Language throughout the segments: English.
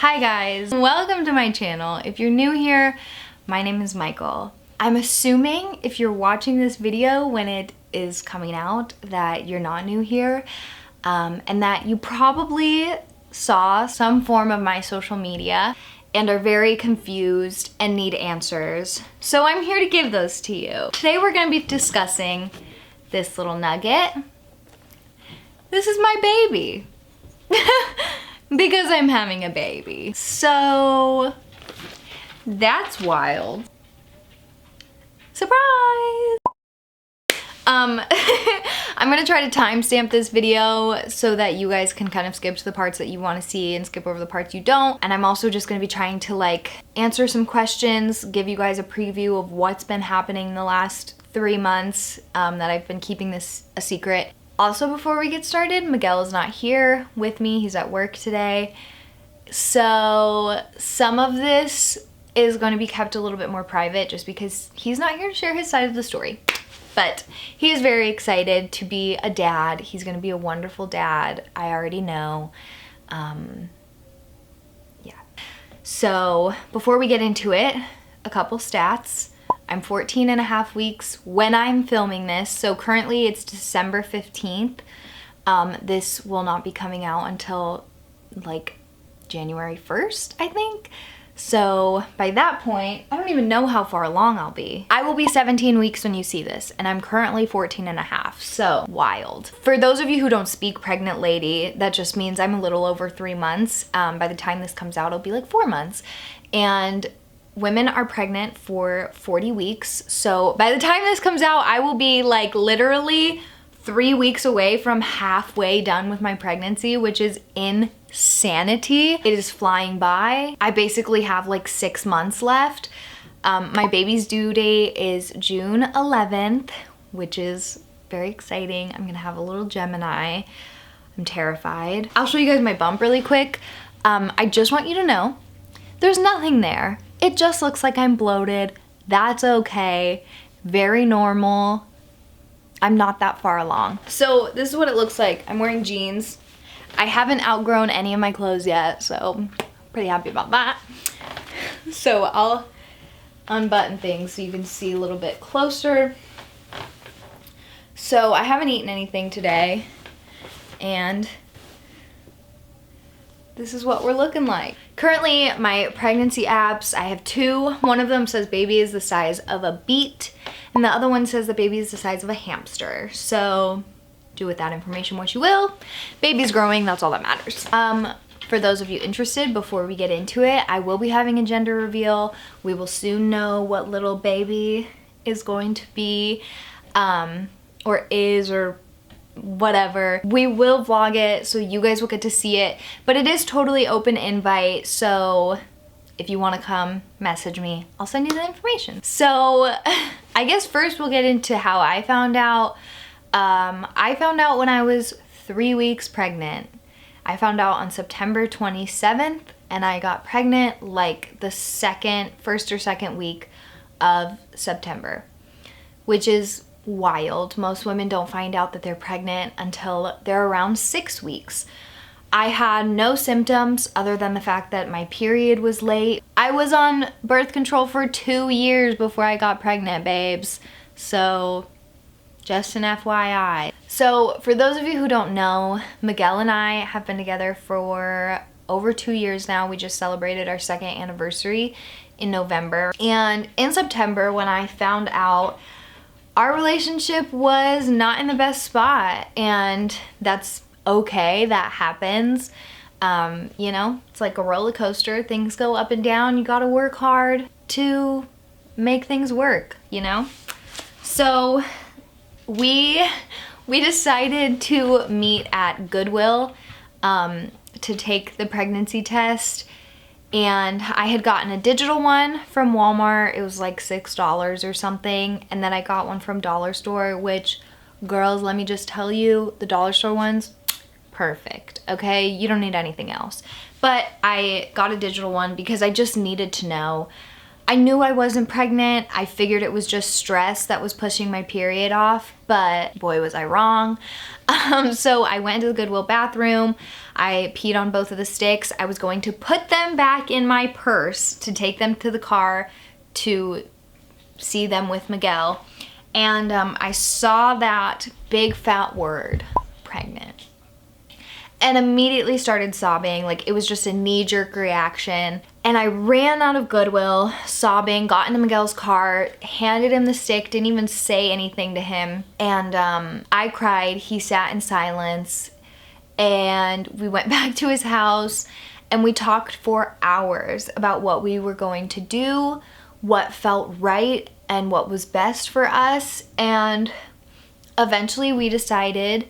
Hi guys, welcome to my channel. If you're new here, my name is Michael. I'm assuming if you're watching this video when it is coming out that you're not new here and that you probably saw some form of my social media and are very confused and need answers. So I'm here to give those to you. Today we're going to be discussing this little nugget. This is my baby. Because I'm having a baby. So that's wild. Surprise! I'm gonna try to timestamp this video so that you guys can kind of skip to the parts that you want to see and skip over the parts you don't. And I'm also just gonna be trying to like answer some questions, give you guys a preview of what's been happening in the last 3 months that I've been keeping this a secret. Also, before we get started, Miguel is not here with me. He's at work today. So some of this is going to be kept a little bit more private just because he's not here to share his side of the story. But he is very excited to be a dad. He's going to be a wonderful dad. I already know. Yeah. So before we get into it, a couple stats. I'm 14 and a half weeks when I'm filming this. So currently it's December 15th. This will not be coming out until like January 1st, I think. So by that point, I don't even know how far along I'll be. I will be 17 weeks when you see this, and I'm currently 14 and a half, so wild. For those of you who don't speak pregnant lady, that just means I'm a little over 3 months. By the time this comes out, it'll be like 4 months. And women are pregnant for 40 weeks. So by the time this comes out, I will be like literally 3 weeks away from halfway done with my pregnancy, which is insanity. It is flying by. I basically have like 6 months left. My baby's due date is June 11th, which is very exciting. I'm gonna have a little Gemini. I'm terrified. I'll show you guys my bump really quick. I just want you to know there's nothing there. It just looks like I'm bloated. That's okay. Very normal. I'm not that far along. So this is what it looks like. I'm wearing jeans. I haven't outgrown any of my clothes yet, so I'm pretty happy about that. So I'll unbutton things so you can see a little bit closer. So I haven't eaten anything today, and this is what we're looking like. Currently, my pregnancy apps, I have 2. One of them says baby is the size of a beet, and the other one says the baby is the size of a hamster. So do with that information what you will. Baby's growing, that's all that matters. For those of you interested, before we get into it, I will be having a gender reveal. We will soon know what little baby is going to be, or is, or whatever. We will vlog it so you guys will get to see it, but it is totally open invite, so if you want to come, message me. I'll send you the information. So I guess first we'll get into how I found out. I found out when I was 3 weeks pregnant. I found out on September 27th, and I got pregnant like the first or second week of September, which is wild. Most women don't find out that they're pregnant until they're around 6 weeks. I had no symptoms other than the fact that my period was late. I was on birth control for 2 years before I got pregnant, babes. So just an FYI. So for those of you who don't know, Miguel and I have been together for over 2 years now. We just celebrated our 2nd anniversary in November. And in September, when I found out, our relationship was not in the best spot, and that's okay. That happens. You know, it's like a roller coaster. Things go up and down. You gotta work hard to make things work, you know? So we decided to meet at Goodwill to take the pregnancy test. And I had gotten a digital one from Walmart. It was like $6 or something. And then I got one from Dollar Store, which, girls, let me just tell you, the Dollar Store ones, perfect, okay? You don't need anything else. But I got a digital one because I just needed to know. I knew I wasn't pregnant. I figured it was just stress that was pushing my period off, but boy was I wrong. So I went to the Goodwill bathroom. I peed on both of the sticks. I was going to put them back in my purse to take them to the car to see them with Miguel. And I saw that big fat word, pregnant, and immediately started sobbing. Like, it was just a knee-jerk reaction. And I ran out of Goodwill, sobbing, got into Miguel's car, handed him the stick, didn't even say anything to him. And I cried. He sat in silence. And we went back to his house and we talked for hours about what we were going to do, what felt right, and what was best for us. And eventually we decided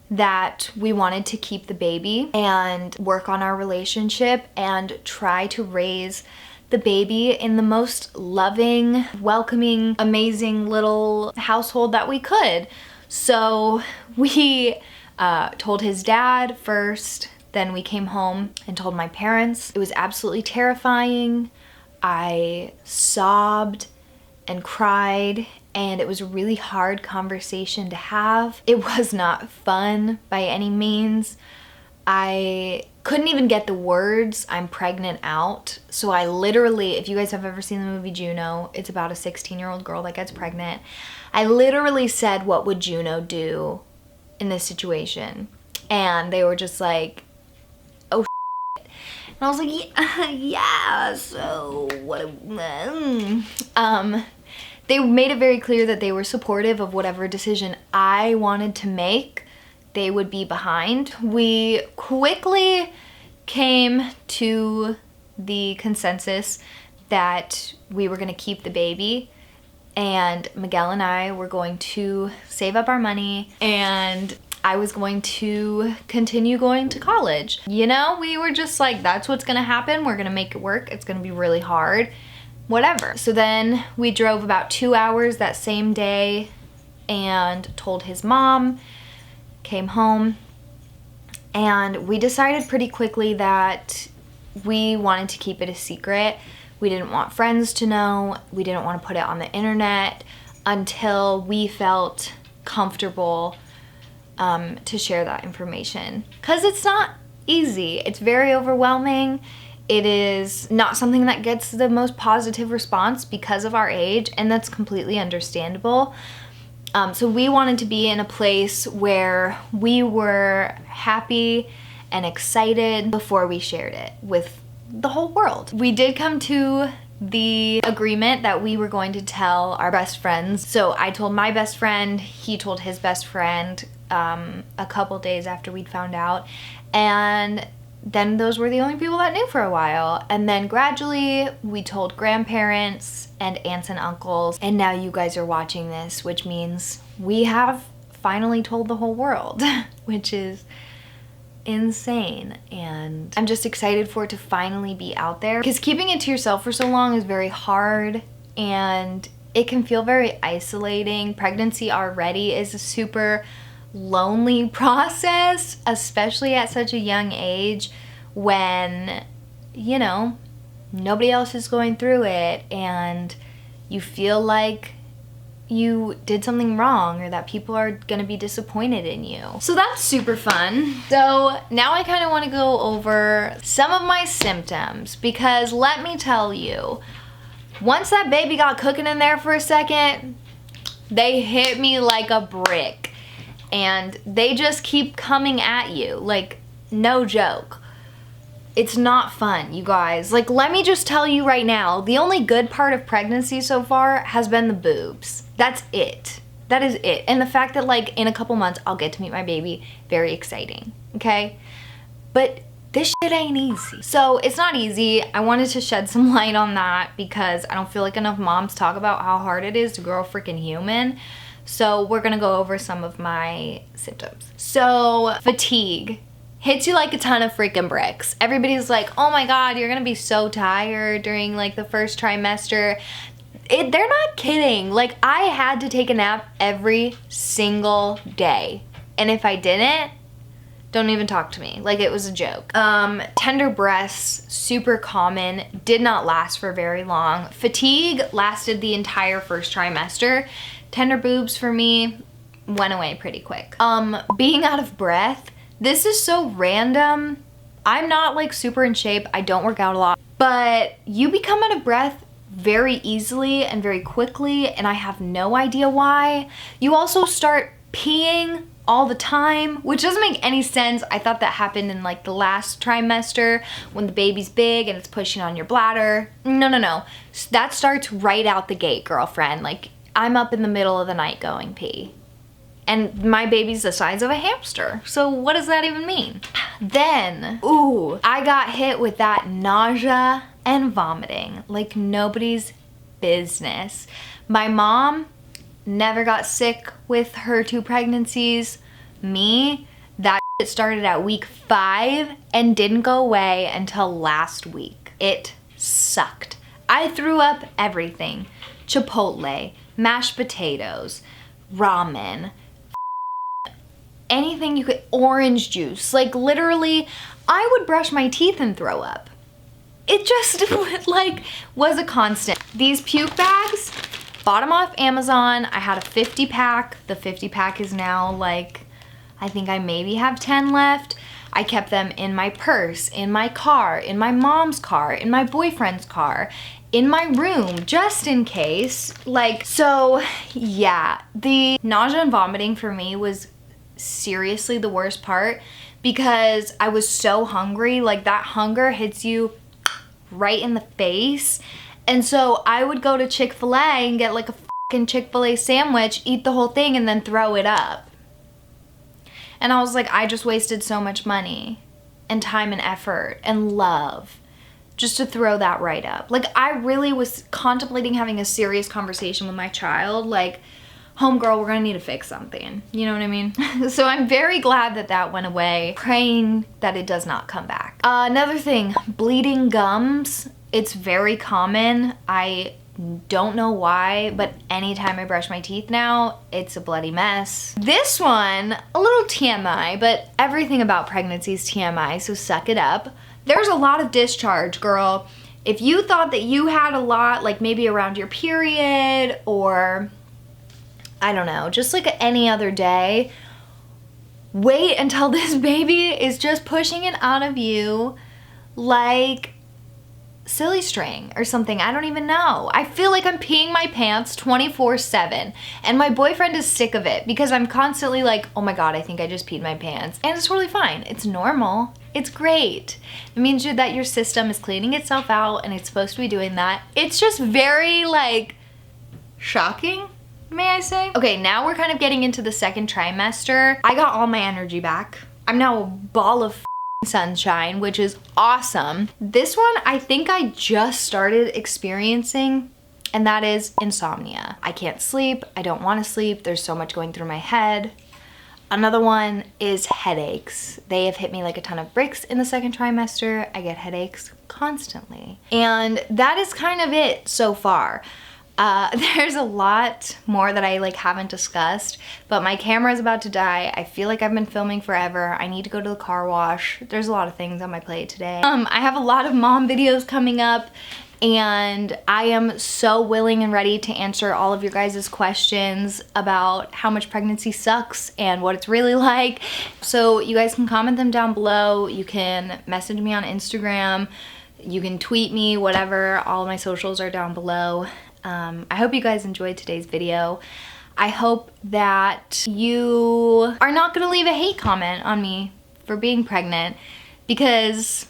that we wanted to keep the baby and work on our relationship and try to raise the baby in the most loving, welcoming, amazing little household that we could. So we told his dad first, then we came home and told my parents. It was absolutely terrifying. I sobbed and cried, and it was a really hard conversation to have. It was not fun by any means. I couldn't even get the words "I'm pregnant" out. So I literally, if you guys have ever seen the movie Juno, it's about a 16-year-old girl that gets pregnant. I literally said, "What would Juno do in this situation?" And they were just like, "Oh shit." And I was like, yeah, so what? They made it very clear that they were supportive of whatever decision I wanted to make. They would be behind. We quickly came to the consensus that we were gonna keep the baby, and Miguel and I were going to save up our money, and I was going to continue going to college. You know, we were just like, that's what's gonna happen. We're gonna make it work. It's gonna be really hard, whatever. So then we drove about 2 hours that same day and told his mom, came home, and we decided pretty quickly that we wanted to keep it a secret. We didn't want friends to know. We didn't want to put it on the internet until we felt comfortable to share that information. Because it's not easy. It's very overwhelming. It is not something that gets the most positive response because of our age, and that's completely understandable. So we wanted to be in a place where we were happy and excited before we shared it with the whole world. We did come to the agreement that we were going to tell our best friends. So I told my best friend, he told his best friend a couple days after we'd found out, and then those were the only people that knew for a while. And then gradually we told grandparents and aunts and uncles, and now you guys are watching this, which means we have finally told the whole world, which is insane. And I'm just excited for it to finally be out there, because keeping it to yourself for so long is very hard and it can feel very isolating. Pregnancy already is a super lonely process, especially at such a young age when, you know, nobody else is going through it and you feel like you did something wrong or that people are gonna be disappointed in you. So that's super fun. So now I kind of want to go over some of my symptoms, because let me tell you, once that baby got cooking in there for a second, they hit me like a brick. And they just keep coming at you, like, no joke. It's not fun, you guys. Like, let me just tell you right now, the only good part of pregnancy so far has been the boobs. That's it. That is it. And the fact that, like, in a couple months, I'll get to meet my baby, very exciting, okay? But this shit ain't easy. So it's not easy. I wanted to shed some light on that because I don't feel like enough moms talk about how hard it is to grow a freaking human. So we're gonna go over some of my symptoms. So fatigue hits you like a ton of freaking bricks. Everybody's like, oh my God, you're gonna be so tired during like the first trimester. They're not kidding. Like, I had to take a nap every single day. And if I didn't, Don't even talk to me. Like it was a joke. Tender breasts, super common, did not last for very long. Fatigue lasted the entire first trimester. Tender boobs for me went away pretty quick. Being out of breath, this is so random. I'm not like super in shape. I don't work out a lot, but you become out of breath very easily and very quickly, and I have no idea why. You also start peeing all the time, which doesn't make any sense. I thought that happened in like the last trimester when the baby's big and it's pushing on your bladder. No. That starts right out the gate, girlfriend. Like I'm up in the middle of the night going pee. And my baby's the size of a hamster. So what does that even mean? Then, ooh, I got hit with that nausea and vomiting like nobody's business. My mom never got sick with her 2 pregnancies. Me, that shit started at week 5 and didn't go away until last week. It sucked. I threw up everything. Chipotle, mashed potatoes, ramen, anything you could, orange juice. Like literally, I would brush my teeth and throw up. It just like was a constant. These puke bags, bought them off Amazon. I had a 50 pack. The 50 pack is now like, I think I maybe have 10 left. I kept them in my purse, in my car, in my mom's car, in my boyfriend's car, in my room, just in case. Like, so yeah, the nausea and vomiting for me was seriously the worst part because I was so hungry. Like that hunger hits you right in the face. And so I would go to Chick-fil-A and get like a fucking Chick-fil-A sandwich, eat the whole thing, and then throw it up. And I was like, I just wasted so much money and time and effort and love just to throw that right up. Like I really was contemplating having a serious conversation with my child. Like, homegirl, we're gonna need to fix something. You know what I mean? So I'm very glad that that went away, praying that it does not come back. Another thing, bleeding gums. It's very common. I don't know why, but anytime I brush my teeth now, it's a bloody mess. This one, a little TMI, but everything about pregnancy is TMI, so suck it up. There's a lot of discharge, girl. If you thought that you had a lot, like maybe around your period or I don't know, just like any other day, wait until this baby is just pushing it out of you like silly string or something. I don't even know. I feel like I'm peeing my pants 24/7 and my boyfriend is sick of it because I'm constantly like, oh my God, I think I just peed my pants. And it's totally fine. It's normal. It's great. It means that your system is cleaning itself out and it's supposed to be doing that. It's just very like shocking, may I say? Okay, now we're kind of getting into the second trimester. I got all my energy back. I'm now a ball of sunshine, which is awesome. This one, I think I just started experiencing, and that is insomnia. I can't sleep. I don't want to sleep. There's so much going through my head. Another one is headaches. They have hit me like a ton of bricks in the second trimester. I get headaches constantly. And that is kind of it so far. There's a lot more that I like haven't discussed, but my camera is about to die. I feel like I've been filming forever. I need to go to the car wash. There's a lot of things on my plate today. I have a lot of mom videos coming up and I am so willing and ready to answer all of your guys' questions about how much pregnancy sucks and what it's really like. So you guys can comment them down below. You can message me on Instagram. You can tweet me, whatever. All of my socials are down below. I hope you guys enjoyed today's video. I hope that you are not gonna leave a hate comment on me for being pregnant because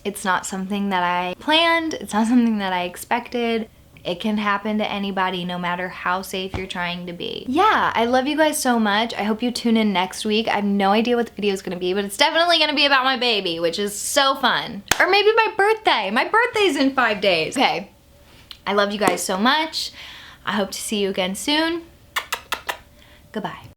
it's not something that I planned. It's not something that I expected. It can happen to anybody no matter how safe you're trying to be. Yeah, I love you guys so much. I hope you tune in next week. I have no idea what the video is gonna be, but it's definitely gonna be about my baby, which is so fun. Or maybe my birthday. My birthday's in 5 days. Okay. I love you guys so much. I hope to see you again soon. Goodbye.